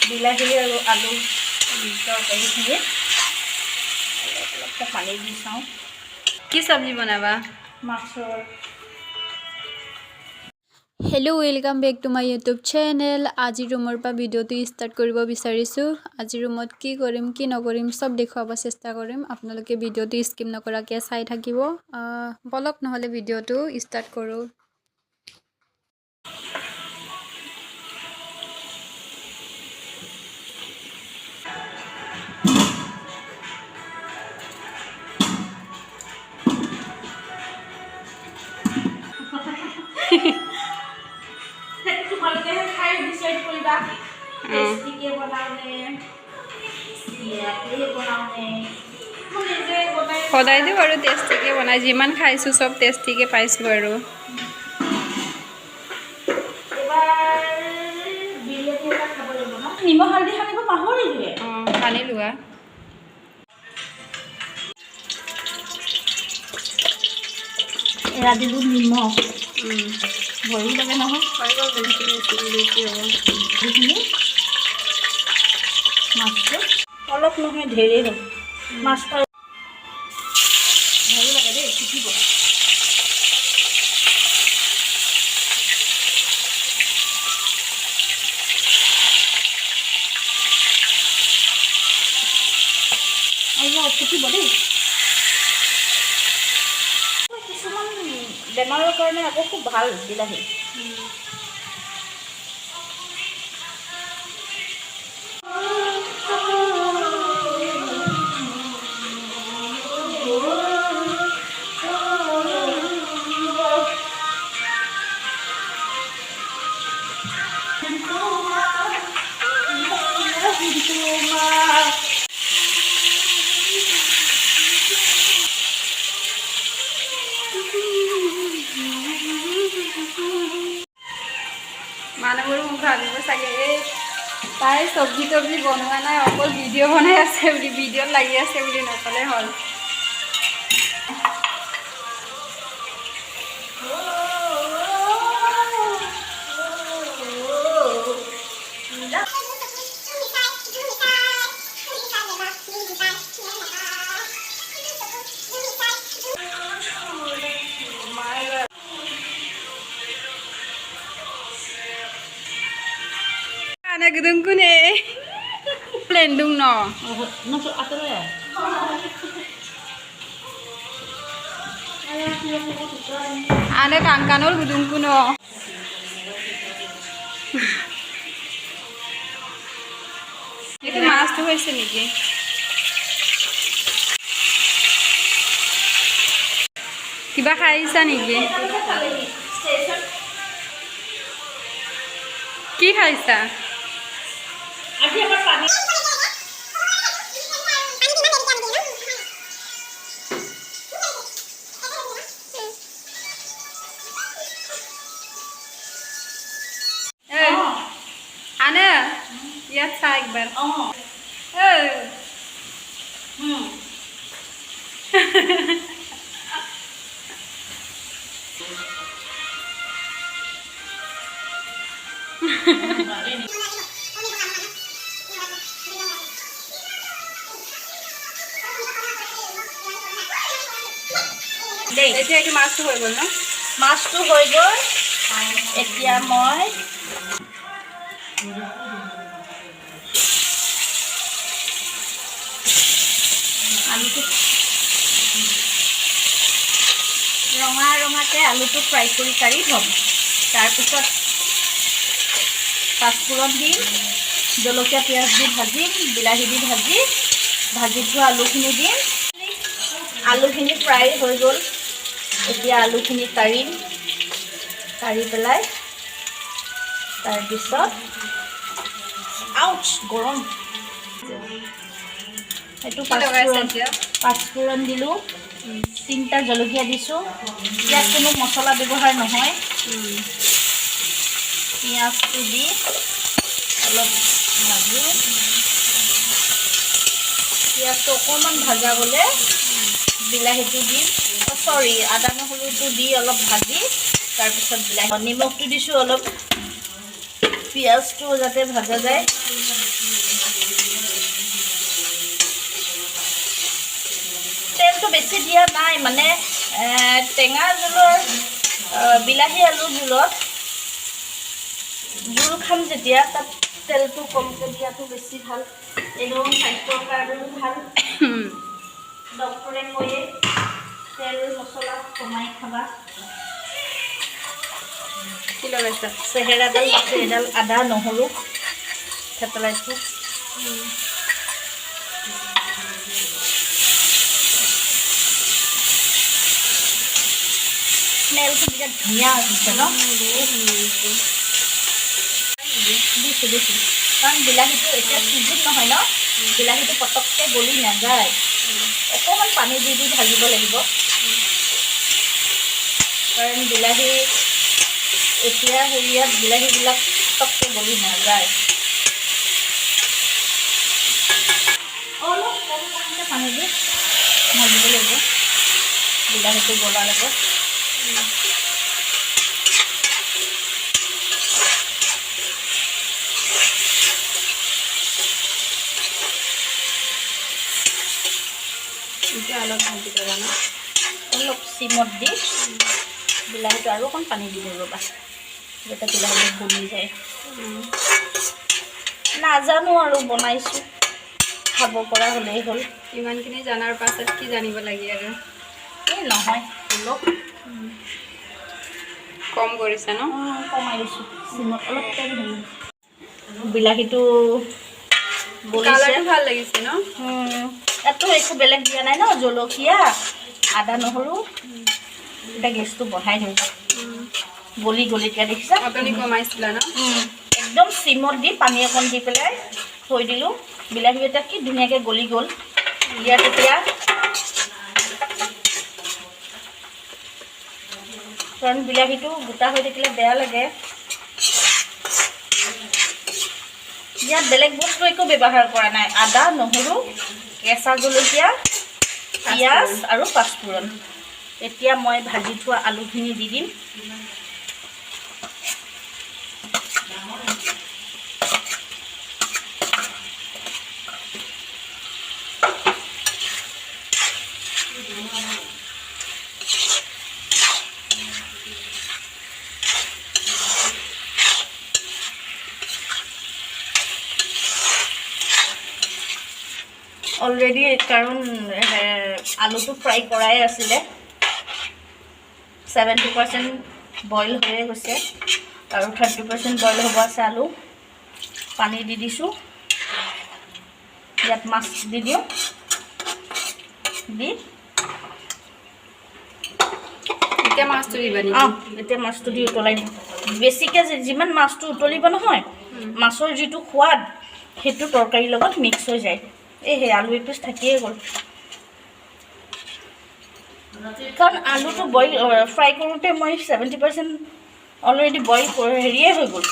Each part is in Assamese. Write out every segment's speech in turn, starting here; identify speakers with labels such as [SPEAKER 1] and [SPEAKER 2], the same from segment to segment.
[SPEAKER 1] বিলাহী আৰু আলু তৰকাৰীখিনি অলপ পানী দি চাওঁ।
[SPEAKER 2] কি চব্জি বনাবা?
[SPEAKER 1] মাছৰ।
[SPEAKER 2] Hello' welcome back to my YouTube channel. আজি ৰুমৰ পৰা ভিডিঅ'টো ষ্টাৰ্ট কৰিব বিচাৰিছোঁ। আজি ৰুমত কি কৰিম কি নকৰিম চব দেখুৱাব চেষ্টা কৰিম। আপোনালোকে ভিডিঅ'টো স্কিপ নকৰাকৈ চাই থাকিব। বলক নহ'লে ভিডিঅ'টো ষ্টাৰ্ট কৰোঁ।
[SPEAKER 1] তোমালোকেহে খাই ডিচাইড কৰিবা টেষ্টিকে বনাওঁনে ইয়াতে বনাওঁনে।
[SPEAKER 2] সদায়তো বাৰু টেষ্টিকৈ বনাই, যিমান খাইছোঁ চব টেষ্টিকৈ পাইছোঁ আৰু।
[SPEAKER 1] এবাৰ বিৰিয়ানী এটা খাব লাগিব ন। নিমখ হালধি সানিব পাহৰিলোৱে।
[SPEAKER 2] সানি লোৱা।
[SPEAKER 1] এয়া দিলোঁ নিমখ। ভয়ো লাগে নহয়। যিখিনি মাছটো অলপ নহয় ঢেৰেই হ'ল। মাছটো ভয়ো লাগে দেই, ফুটিব। ফুটিব দেই। কিছুমান বেমাৰৰ কাৰণে আকৌ খুব ভাল বিলাহী।
[SPEAKER 2] মানুহবোৰো মোক ভাবিব চাগে এই তাই চব্জি তব্জি বনোৱা নাই, অকল ভিডিঅ' বনাই আছে বুলি, ভিডিঅ'ত লাগি আছে বুলি নক'লে হ'ল। Anak gedung kune, lendung no.
[SPEAKER 1] Masuk atur ya.
[SPEAKER 2] Ada kangkanol gedung kuno. Itu mas tuh wes niki. Kiba খাইছা niki? কি খাইছা?
[SPEAKER 1] আজি আমার পানি
[SPEAKER 2] Ana, lihat saya একবার. এতিয়া কি মাছটো হৈ গ'ল ন?
[SPEAKER 1] মাছটো হৈ গ'ল। এতিয়া মই আলুটো ৰঙা ৰঙাকৈ আলুটো ফ্ৰাই কৰি কাঢ়ি থ'ম। তাৰপিছত পাঁচফোৰণ দিম, জলকীয়া পিঁয়াজ দি ভাজিম, বিলাহী দি ভাজি থোৱা আলুখিনি দিম। আলুখিনি ফ্ৰাই হৈ গ'ল। এতিয়া আলুখিনি কাঢ়িম, কাঢ়ি পেলাই তাৰপিছত আউচ গৰম এইটো পাঁচফোৰণ দিলোঁ, 3টা জলকীয়া দিছোঁ। ইয়াত কোনো মছলা ব্যৱহাৰ নহয়। পিঁয়াজটো দি অলপ ভাজোঁ। পিঁয়াজটো অকণমান ভাজা গ'লে বিলাহীটো দি আদা নহৰুটো দি অলপ ভাজি তাৰপিছত বিলাহী নিমখটো দিছোঁ অলপ। পিঁয়াজটো যাতে ভাজা যায়। তেলটো বেছি দিয়া নাই, মানে টেঙা জোলৰ বিলাহী আলু জোলত জোল খাম যেতিয়া তাত তেলটো কমকৈ দিয়াটো বেছি ভাল। এনেও স্বাস্থ্যৰ কাৰণেও ভাল। ডক্টৰে কয়ে তেল মছলা কমাই খাবা।
[SPEAKER 2] কি লগাইছা?
[SPEAKER 1] চেহেৰাডাল আছে, এডাল আদা নহৰু থেতলাইছোঁ। স্মেলটো বিৰাট ধুনীয়া হৈছে ন? দিছোঁ দিছোঁ, কাৰণ বিলাহীটো এতিয়া চিজিন নহয় ন, বিলাহীটো পটককৈ গলি নাযায়। অকণমান পানী দি দি ভাজিব লাগিব, কাৰণ বিলাহী এতিয়া হেৰিয়াত বিলাহীবিলাক পটককৈ গলি নাযায়। অলপ কম কমকৈ পানী দি ভাজিব লাগিব বিলাহীটো গলাৰ লগত।
[SPEAKER 2] এতিয়া অলপ ভাজি ল'বা ন?
[SPEAKER 1] অলপ চিমত দি বিলাহীটো আৰু অকণ পানী দি দিব ৰ'বা, যাতে বিলাহীটো গলি যায়। নাজানো আৰু বনাইছোঁ, খাব পৰা হ'লেই হ'ল।
[SPEAKER 2] ইমানখিনি জানাৰ পাছত কি জানিব লাগে আৰু?
[SPEAKER 1] এই নহয় অলপ
[SPEAKER 2] কম কৰিছা ন?
[SPEAKER 1] কমাই দিছোঁ চিমত অলপ তেল দিলোঁ। বিলাহীটো
[SPEAKER 2] কালাৰটো ভাল লাগিছে ন?
[SPEAKER 1] ইয়াতো একো বেলেগ দিয়া নাই ন, জলকীয়া আদা নহৰু। এতিয়া গেছটো বঢ়াই দিওঁ, গলি গলি এতিয়া দেখিছা?
[SPEAKER 2] আপুনি কমাইছিলা ন?
[SPEAKER 1] একদম চিমত দি পানী অকণ দি পেলাই থৈ দিলোঁ। বিলাহী এতিয়া কি ধুনীয়াকৈ গলি গ'ল। ইয়াত এতিয়া কাৰণ বিলাহীটো গোটা হৈ থাকিলে বেয়া লাগে। ইয়াত বেলেগ বস্তু একো ব্যৱহাৰ কৰা নাই, আদা নহৰু কেঁচা জলকীয়া পিঁয়াজ আৰু পাঁচফোৰণ। এতিয়া মই ভাজি থোৱা আলুখিনি দি দিম। অলৰেডি কাৰণ আলুটো ফ্ৰাই কৰাই আছিলে, 70% বইল হৈয়ে গৈছে আৰু 30% বইল হ'ব আছে আলু। পানী দি দিছোঁ, ইয়াত মাছ দি দিওঁ, দি
[SPEAKER 2] এতিয়া মাছটো দিবা নেকি?
[SPEAKER 1] এতিয়া মাছটো দি উতলাই দিম। বেছিকৈ যিমান মাছটো উতলিব নহয়, মাছৰ যিটো সোৱাদ সেইটো তৰকাৰীৰ লগত মিক্স হৈ যায়। সেই আলু এপিচ থাকিয়ে গ'ল, কাৰণ আলুটো বইল ফ্ৰাই কৰোঁতে মই 70% অলৰেডি বইল হেৰিয়ে হৈ গ'ল।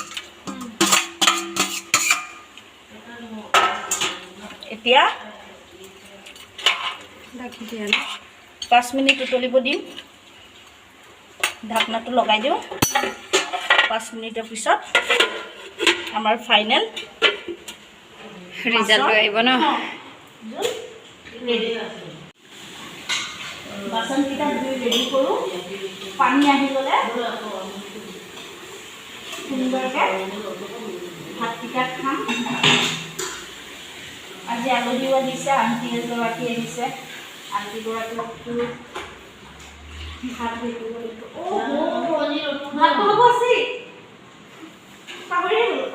[SPEAKER 1] এতিয়া
[SPEAKER 2] ঢাকি দিয়া ন?
[SPEAKER 1] 5 মিনিট উতলিব দিম, ঢাকনাটো লগাই দিওঁ। 5 মিনিটৰ পিছত আমাৰ ফাইনেল
[SPEAKER 2] ৰিজাল্ট আহিব ন?
[SPEAKER 1] বাচনকেইটা ধুই ৰেডি কৰোঁ। পানী আহি গ'লে সুন্দৰকৈ ভাতকেইটা খাম। আজি আলহীও আহিছে, আন্টি এগৰাকী আহিছে। আন্টিগৰাকীক ভাত দিব লাগিব। ভাতটো হ'ব আছে, পাহৰি গ'লো।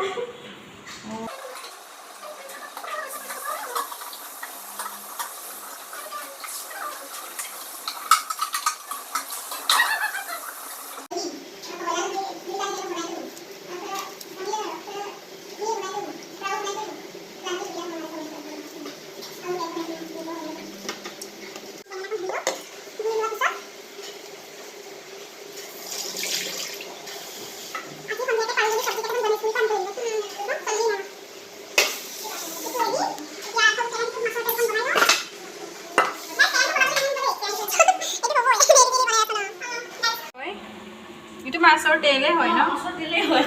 [SPEAKER 2] এইটো মাছৰ তেলে হয় ন?
[SPEAKER 1] মাছৰ তেলেই হয়,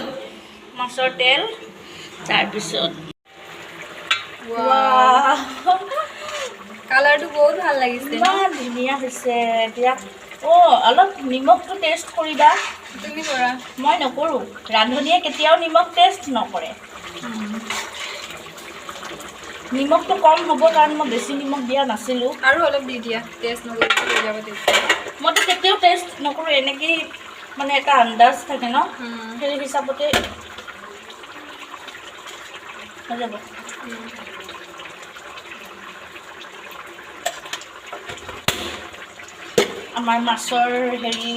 [SPEAKER 1] মাছৰ তেল তাৰপিছত
[SPEAKER 2] কালাৰটো বহুত ভাল লাগিছে
[SPEAKER 1] ইমান ধুনীয়া হৈছে এতিয়া অলপ নিমখটো টেষ্ট কৰিবা
[SPEAKER 2] তুমি কৰা
[SPEAKER 1] মই নকৰোঁ ৰান্ধনীয়ে কেতিয়াও নিমখ টেষ্ট নকৰে নিমখটো কম হ'ব কাৰণ মই বেছি নিমখ দিয়া নাছিলোঁ
[SPEAKER 2] আৰু অলপ দি দিয়া টেষ্ট নকৰিলে হৈ যাব তেতিয়া
[SPEAKER 1] মইতো কেতিয়াও টেষ্ট নকৰোঁ এনেকেই মানে এটা আন্দাজ থাকে ন সেই হিচাপতে হৈ যাব আমাৰ মাছৰ হেৰি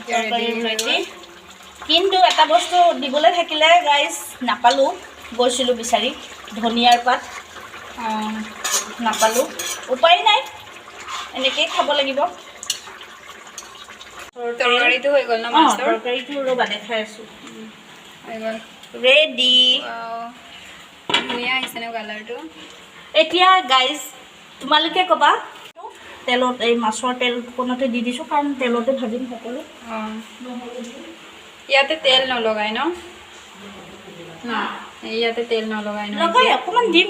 [SPEAKER 1] তৰকাৰী ৰেডি কিন্তু এটা বস্তু দিবলৈ থাকিলে গাইজ নাপালোঁ গৈছিলোঁ বিচাৰি ধনিয়াৰ পাত নাপালোঁ উপায় নাই এনেকেই খাব লাগিব
[SPEAKER 2] তৰকাৰীটো হৈ গ'ল ন মাছৰ
[SPEAKER 1] তৰকাৰীটো ৰ'বা দেখাই আছোঁ
[SPEAKER 2] হৈ গ'ল
[SPEAKER 1] ৰেডি
[SPEAKER 2] ধুনীয়া আহিছে ন কালাৰটো
[SPEAKER 1] এতিয়া গাইজ তোমালোকে ক'বা তেলত এই মাছৰ তেলকণতে দি দিছোঁ কাৰণ তেলতে ভাজিম সকলো
[SPEAKER 2] ইয়াতে তেল নলগাই ন ইয়াতে তেল নলগাই ন
[SPEAKER 1] লগাই অকণমান দিম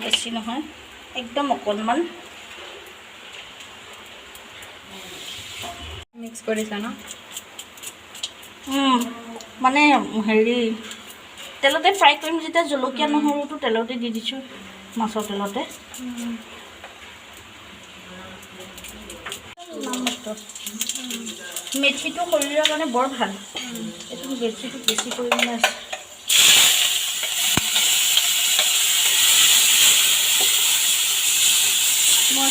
[SPEAKER 1] বেছি নহয় একদম অকণমান
[SPEAKER 2] মিক্স কৰিছা ন
[SPEAKER 1] মানে হেৰি তেলতে ফ্ৰাই কৰিম যেতিয়া জলকীয়া নহৰুটো তেলতে দি দিছোঁ মাছৰ তেলতে মেথিটো শৰীৰৰ কাৰণে বৰ ভাল এইটো মেথিটো বেছি পৰিমাণে আছে মই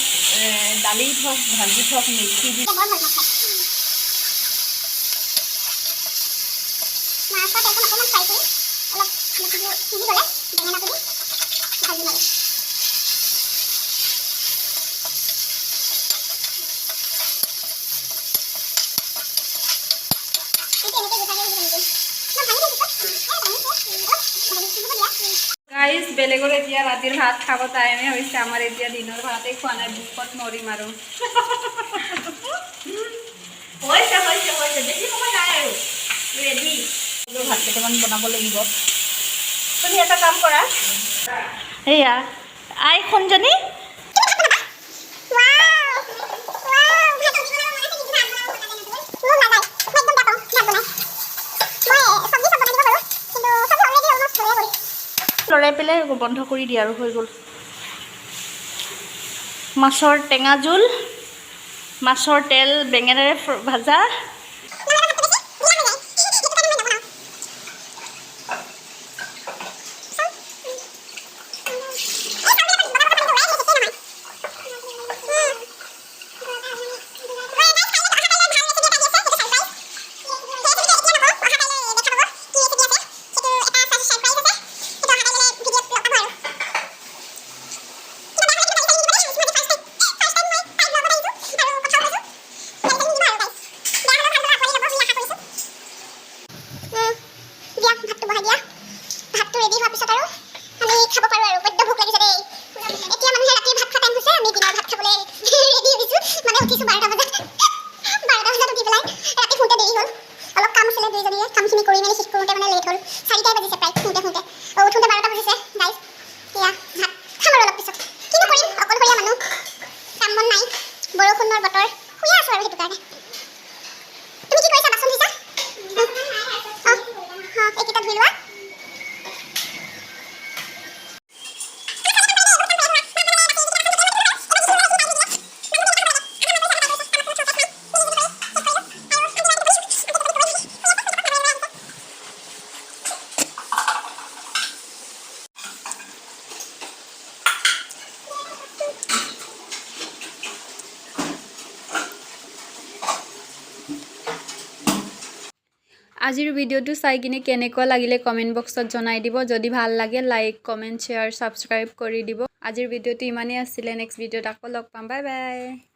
[SPEAKER 1] দালিত হওক ভাজিত হওক মেথি দি
[SPEAKER 2] গাইজ বেলেগৰ এতিয়া ৰাতিৰ ভাত খাব টাইমে হৈছে আমাৰ এতিয়া দিনৰ ভাতেই খোৱা নাই ভোকত মৰিম আৰু
[SPEAKER 1] হৈছে বেছি সময় নাই আৰু ৰেডি ভাত কেইটামান বনাব লাগিব তুমি এটা কাম কৰা এয়া আই সোণজনী লৰাই পেলাই বন্ধ কৰি দিয়া আৰু হৈ গ'ল মাছৰ টেঙা জোল মাছৰ তেল বেঙেনাৰে ভাজা বৰষুণৰ বতৰ শুই আছো আৰু সেইটো কাৰণে তুমি কি কৰিছা বাচন ধুইছা এইকেইটা ধুই লোৱা
[SPEAKER 2] আজিৰ ভিডিঅ'টো চাই কিনে কেনেকুৱা লাগিলে কমেণ্ট বক্সত জনাই দিব যদি ভাল লাগে লাইক কমেণ্ট শ্বেয়াৰ ছাবস্ক্ৰাইব কৰি দিব আজিৰ ভিডিঅ'টো ইমানেই আছিলে নেক্সট ভিডিঅ'ত আকৌ লগ পাম বাই বাই